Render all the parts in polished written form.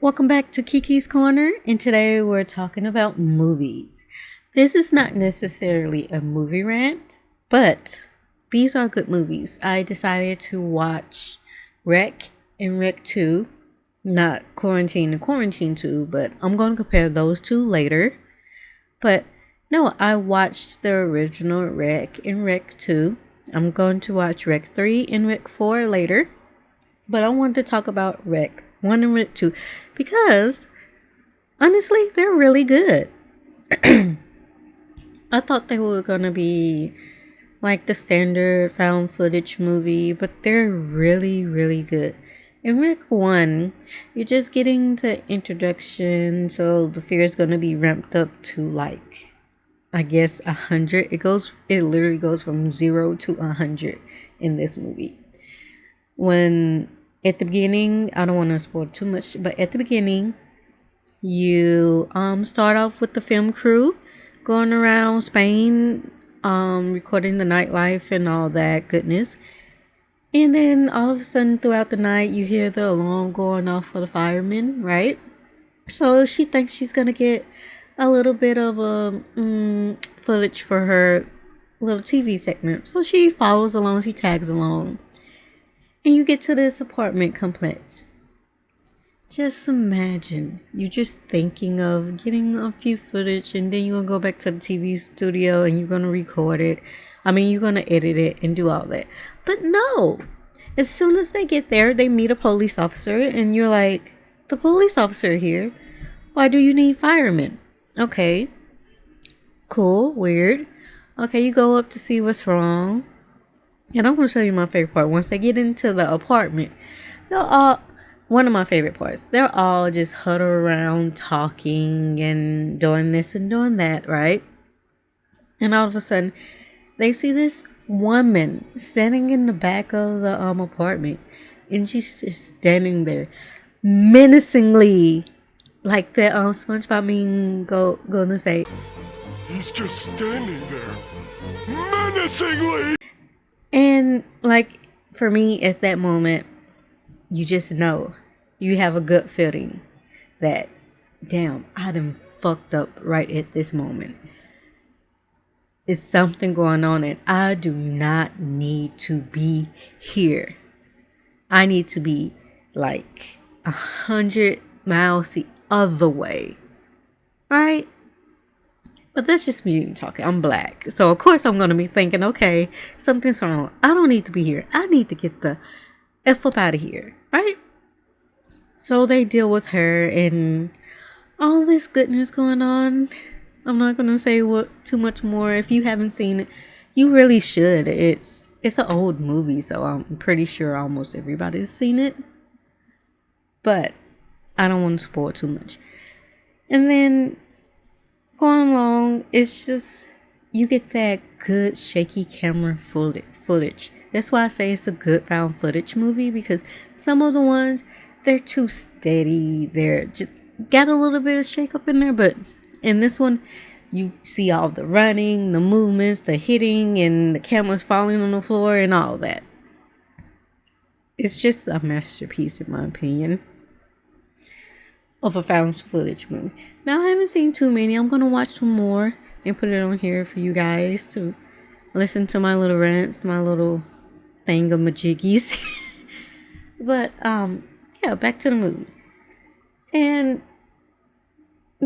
Welcome back to Kiki's Corner, and today we're talking about movies. This is not necessarily a movie rant, but these are good movies. I decided to watch Rec and Rec 2, not Quarantine and Quarantine 2, but I'm going to compare those two later. But no, I watched the original Rec and Rec 2. I'm going to watch Rec 3 and Rec 4 later. But I wanted to talk about Rec 1 and Rec 2 because honestly, they're really good. I thought they were going to be like the standard found footage movie, but they're really, really good. In Rec 1, you're just getting the introduction, so the fear is going to be ramped up to like, I guess 100. It literally goes from 0 to 100 in this movie. When at the beginning, I don't want to spoil too much, but at the beginning, you start off with the film crew going around Spain, recording the nightlife and all that goodness. And then all of a sudden throughout the night, you hear the alarm going off for the firemen, right? So she thinks she's gonna get a little bit of footage for her little TV segment. So she follows along, she tags along. And you get to this apartment complex. Just imagine, you're just thinking of getting a few footage and then you're going to go back to the TV studio and you're going to record it. You're going to edit it and do all that. But no, as soon as they get there, they meet a police officer and you're like, the police officer here? Why do you need firemen? Okay, cool, weird. Okay, you go up to see what's wrong. And I'm going to show you my favorite part. Once they get into the apartment, one of my favorite parts, they're all just huddled around talking and doing this and doing that, right? And all of a sudden, they see this woman standing in the back of the apartment. And she's just standing there menacingly. Like that SpongeBob meme gonna say, he's just standing there menacingly. And like for me at that moment, you just know, you have a gut feeling that, damn, I done fucked up right at this moment. It's something going on and I do not need to be here. I need to be like 100 miles the other way. Right? But that's just me talking. I'm black. So, of course, I'm going to be thinking, okay, something's wrong. I don't need to be here. I need to get the F up out of here. Right? So, they deal with her and all this goodness going on. I'm not going to say too much more. If you haven't seen it, you really should. It's an old movie, so I'm pretty sure almost everybody's seen it. But I don't want to spoil too much. And then going along, it's just, you get that good shaky camera footage. That's why I say it's a good found footage movie, because some of the ones, they're too steady. They're just got a little bit of shake up in there, but in this one, you see all the running, the movements, the hitting, and the cameras falling on the floor and all that. It's just a masterpiece in my opinion of a found footage movie. Now, I haven't seen too many. I'm going to watch some more and put it on here for you guys to listen to my little rants, my little thingamajiggies. But, yeah, back to the movie. And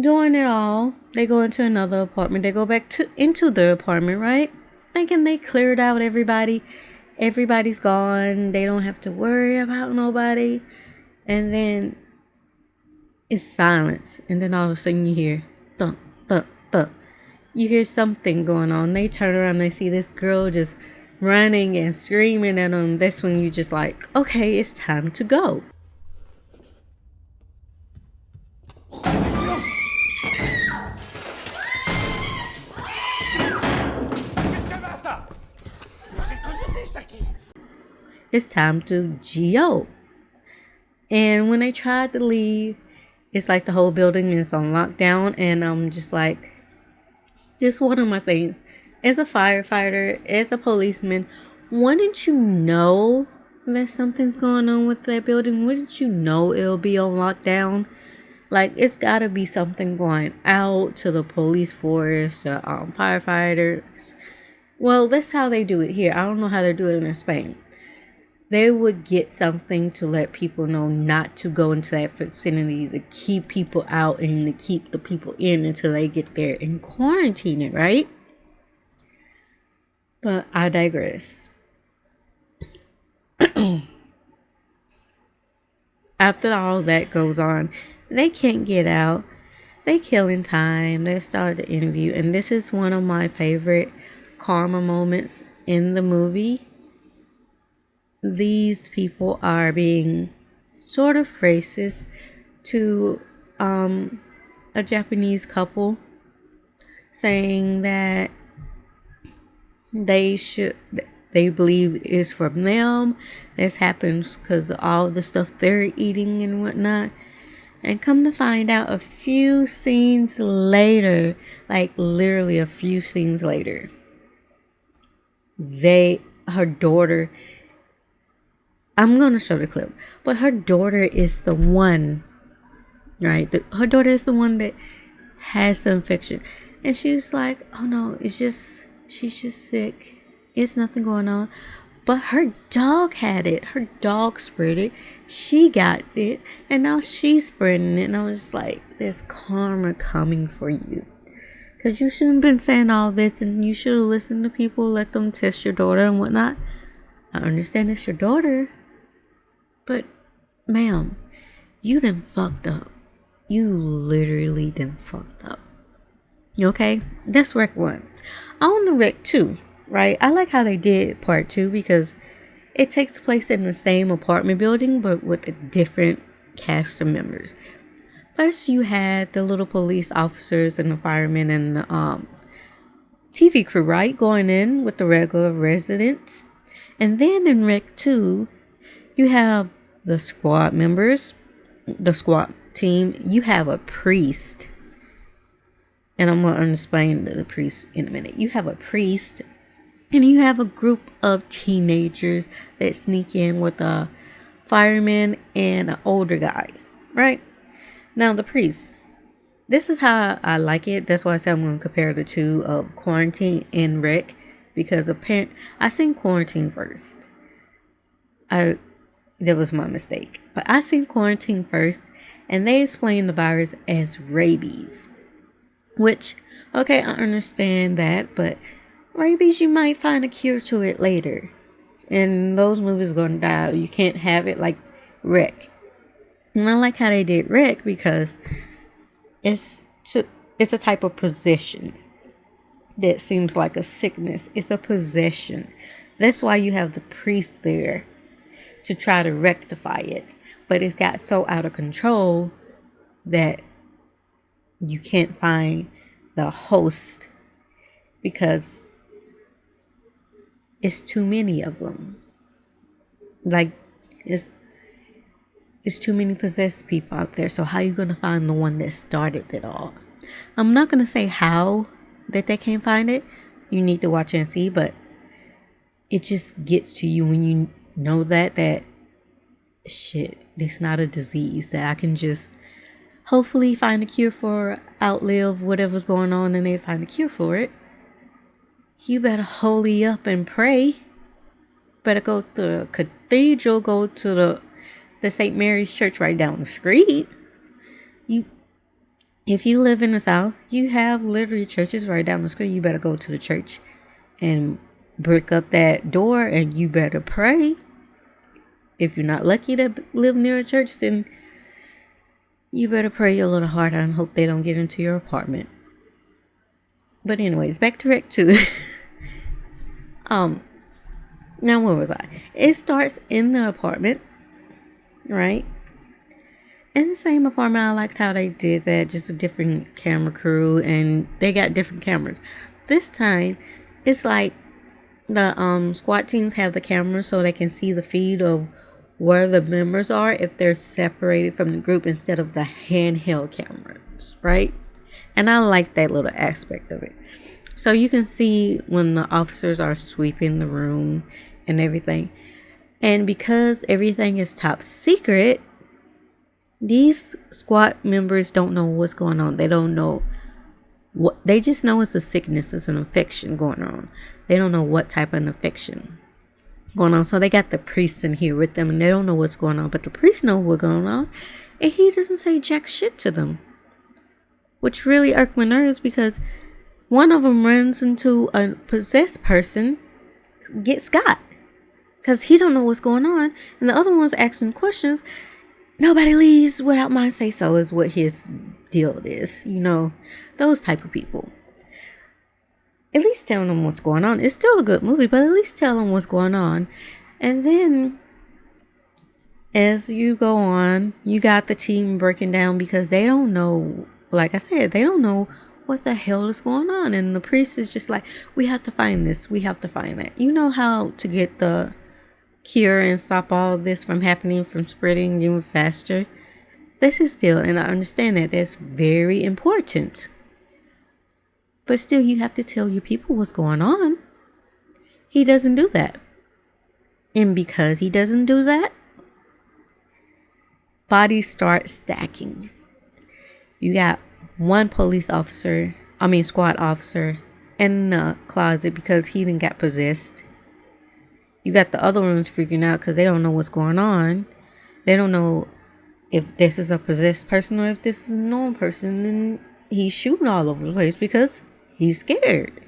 doing it all, they go into another apartment. They go back into the apartment, right? Thinking they cleared out everybody. Everybody's gone. They don't have to worry about nobody. And then it's silence, and then all of a sudden you hear thump, thump, thump. You hear something going on. They turn around, they see this girl just running and screaming at them. That's when you just like, okay, it's time to go. It's time to GO. And when they tried to leave, it's like the whole building is on lockdown, and I'm just like, this is one of my things. As a firefighter, as a policeman, wouldn't you know that something's going on with that building? Wouldn't you know it'll be on lockdown? Like, it's gotta be something going out to the police force, firefighters. Well, that's how they do it here. I don't know how they do it in Spain. They would get something to let people know not to go into that vicinity, to keep people out and to keep the people in until they get there and quarantine it, right? But I digress. After all that goes on, they can't get out. They killing time. They start the interview. And this is one of my favorite karma moments in the movie. These people are being sort of racist to a Japanese couple, saying that they believe it's from them. This happens because of all the stuff they're eating and whatnot. And come to find out, a few scenes later, like literally a few scenes later, her daughter, I'm going to show the clip, but her daughter is the one, right? Her daughter is the one that has the infection. And she's like, oh no, she's just sick. It's nothing going on. But her dog had it. Her dog spread it. She got it. And now she's spreading it. And I was just like, there's karma coming for you. Because you shouldn't have been saying all this. And you should have listened to people. Let them test your daughter and whatnot. I understand it's your daughter. But, ma'am, you done fucked up. You literally done fucked up. Okay? That's Rec 1. On the Rec 2. Right, I like how they did part 2 because it takes place in the same apartment building but with a different cast of members. First, you had the little police officers and the firemen and the TV crew, right, going in with the regular residents. And then in Rec 2, you have the squad members, the squad team. You have a priest, and I'm going to explain the priest in a minute. You have a priest. And you have a group of teenagers that sneak in with a fireman and an older guy, right? Now, the priest. This is how I like it. That's why I said I'm going to compare the two of Quarantine and Rec. Because I seen Quarantine first. That was my mistake. But I seen Quarantine first. And they explained the virus as rabies. Which, okay, I understand that. But rabies, you might find a cure to it later. And those movies gonna die. You can't have it like Rec. And I like how they did Rec because it's a type of possession that seems like a sickness. It's a possession. That's why you have the priest there to try to rectify it. But it's got so out of control that you can't find the host because it's too many of them. Like, it's too many possessed people out there. So how you going to find the one that started it all? I'm not going to say how that they can't find it. You need to watch and see. But it just gets to you when you know that shit, it's not a disease that I can just hopefully find a cure for, outlive whatever's going on, and they find a cure for it. You better holy up and pray. Better go to the cathedral, go to the St. Mary's Church right down the street. If you live in the South, you have literally churches right down the street. You better go to the church and brick up that door, and you better pray. If you're not lucky to live near a church, then you better pray your little heart out and hope they don't get into your apartment. But anyways, back to Rec 2. Now where was I? It starts in the apartment, right? In the same apartment. I liked how they did that. Just a different camera crew, and they got different cameras. This time, it's like the squad teams have the camera so they can see the feed of where the members are if they're separated from the group instead of the handheld cameras, right? And I like that little aspect of it. So you can see when the officers are sweeping the room and everything. And because everything is top secret, These squad members don't know what's going on. They don't know what, they just know it's a sickness, it's an infection going on. They don't know what type of infection going on. So they got the priest in here with them and they don't know what's going on. But the priest knows what's going on. And he doesn't say jack shit to them. Which really irked my nerves because one of them runs into a possessed person, gets got. Because he don't know what's going on. And the other one's asking questions. Nobody leaves without my say so is what his deal is. You know, those type of people. At least tell them what's going on. It's still a good movie, but at least tell them what's going on. And then as you go on, you got the team breaking down because they don't know, like I said, they don't know what the hell is going on. And the priest is just like, we have to find this. We have to find that. You know how to get the cure and stop all this from happening, from spreading even faster. This is still, and I understand that that's very important. But still, you have to tell your people what's going on. He doesn't do that. And because he doesn't do that, bodies start stacking. You got one squad officer in the closet because he didn't got possessed. You got the other ones freaking out because they don't know what's going on. They don't know if this is a possessed person or if this is a normal person. And he's shooting all over the place because he's scared.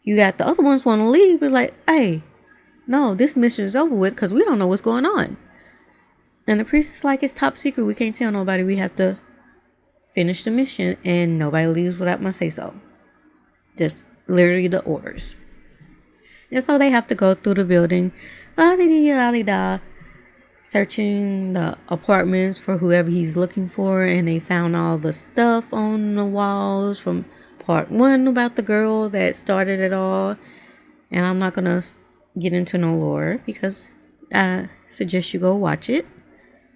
You got the other ones want to leave, but like, hey, no, this mission is over with because we don't know what's going on. And the priest is like, it's top secret. We can't tell nobody. We have to finish the mission and nobody leaves without my say so. Just literally the orders. And so they have to go through the building, la-di-da, searching the apartments for whoever he's looking for. And they found all the stuff on the walls from part 1 about the girl that started it all. And I'm not going to get into no lore because I suggest you go watch it.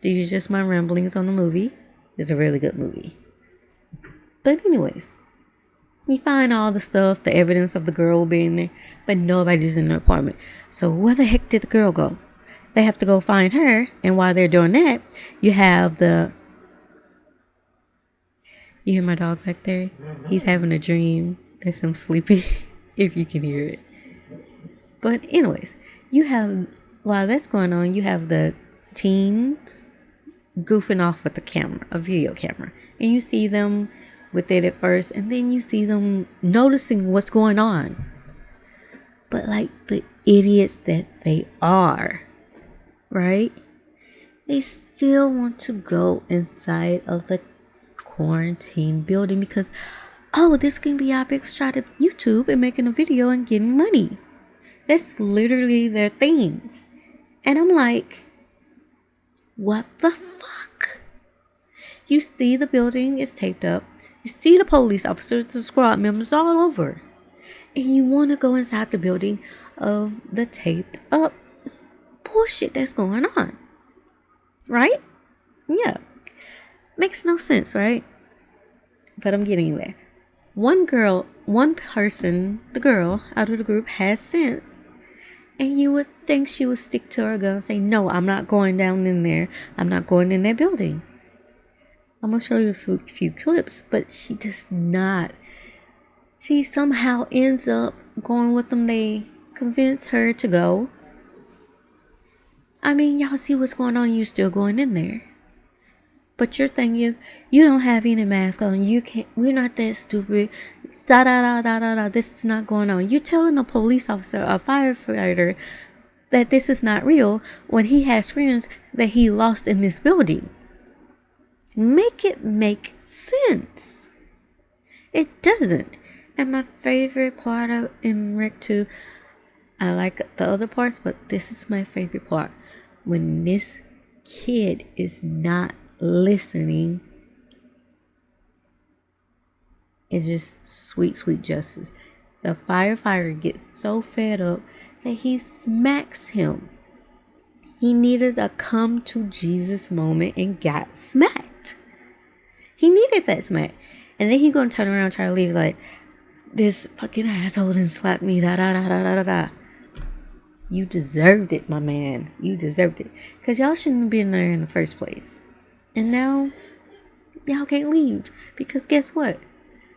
These are just my ramblings on the movie. It's a really good movie. But anyways, you find all the stuff, the evidence of the girl being there, but nobody's in the apartment. So where the heck did the girl go? They have to go find her. And while they're doing that, you have you hear my dog back there? He's having a dream. That's him sleeping, if you can hear it. But anyways, while that's going on, you have the teens goofing off with a video camera. And you see them with it at first, and then you see them noticing what's going on. But like the idiots that they are, right? They still want to go inside of the quarantine building because, oh, this can be our big shot of YouTube and making a video and getting money. That's literally their thing. And I'm like, what the fuck? You see the building is taped up. You see the police officers, the squad members all over. And you want to go inside the building of the taped up bullshit that's going on. Right? Yeah. Makes no sense, right? But I'm getting there. One person, the girl out of the group has sense. And you would think she would stick to her gun and say, no, I'm not going down in there. I'm not going in that building. I'm going to show you a few clips, but she does not. She somehow ends up going with them. They convince her to go. I mean, y'all see what's going on. You're still going in there. But your thing is, you don't have any mask on. You can't. We're not that stupid. This is not going on. You're telling a police officer, a firefighter, that this is not real when he has friends that he lost in this building. Make it make sense. It doesn't. And my favorite part of in Rec 2, I like the other parts, but this is my favorite part. When this kid is not listening, it's just sweet justice. The firefighter gets so fed up that he smacks him. He needed a come to Jesus moment and got smacked. He needed that smack. And then he gonna turn around and try to leave like, this fucking asshole didn't slap me, You deserved it, my man. You deserved it. Because y'all shouldn't have been there in the first place. And now y'all can't leave because guess what?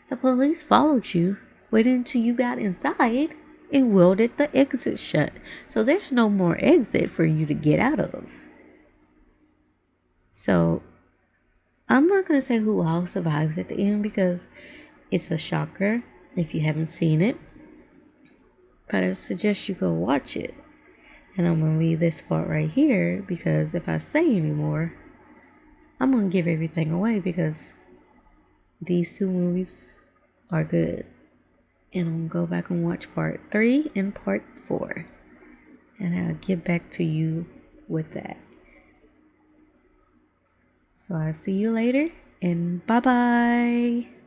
The police followed you, waited until you got inside, and welded the exit shut. So there's no more exit for you to get out of. So I'm not going to say who all survives at the end because it's a shocker if you haven't seen it. But I suggest you go watch it. And I'm going to leave this part right here because if I say any more, I'm going to give everything away because these two movies are good. And I'm going to go back and watch part 3 and part 4. And I'll get back to you with that. So I'll see you later and bye-bye.